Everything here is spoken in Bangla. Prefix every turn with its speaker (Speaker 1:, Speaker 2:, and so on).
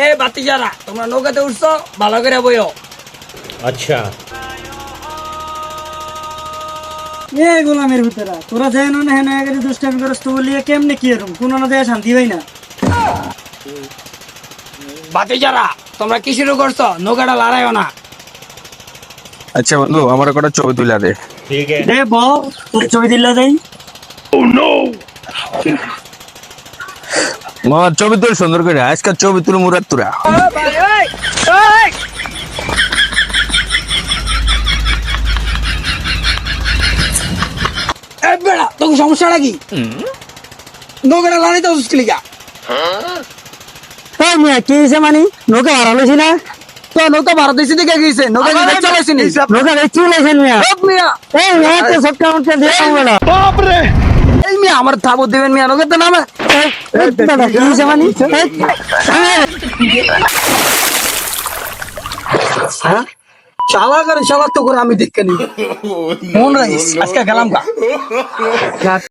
Speaker 1: এ বাতি যারা তোমরা নৌকাতে উঠছো ভালো করে বইও।
Speaker 2: अच्छा
Speaker 3: এ গোলামের ভিতরা তোরা যায় না হেন এগারে দুষ্টামি করস তো বলিয়ে কেমনে কি এরকম কোন না দেয়া শান্তি হয় না।
Speaker 1: বাতি যারা তোমরা কি শুরু করছো? নৌকাটা লড়াইও না।
Speaker 4: আচ্ছা বন্ধু আমার একটা ছবি তুলে দে।
Speaker 2: ठीक है
Speaker 3: দে ব তোর ছবি দিলা দেই।
Speaker 4: আমার ছবি তুল সুন্দর করে, আজকাল ছবি তুল মুরাদ তুরা।
Speaker 1: বেড়া তোর সমস্যাটা কি? নৌকাটা লড়াইতে মুশকিল গা।
Speaker 3: এই মিয়া কি হইছে মানে নৌকা হারালোছি না
Speaker 1: তো নৌকা ভারত দেশে দিকে গিয়েছে, নৌকা দিকে চলাইছে নি।
Speaker 3: নৌকা দেখছি লাইছেন মিয়া।
Speaker 1: সব মিয়া
Speaker 3: এই মিয়া তো সব কাম কে দিয়ে বড়
Speaker 1: এই মিয়া আমার থাবো দেবেন মিয়া নৌকাতে নামে।
Speaker 3: কি হইছে মানে
Speaker 1: শালা করে শালা তো করে আমি দেখে নি। মন রাখিস আজকে গেলাম কা।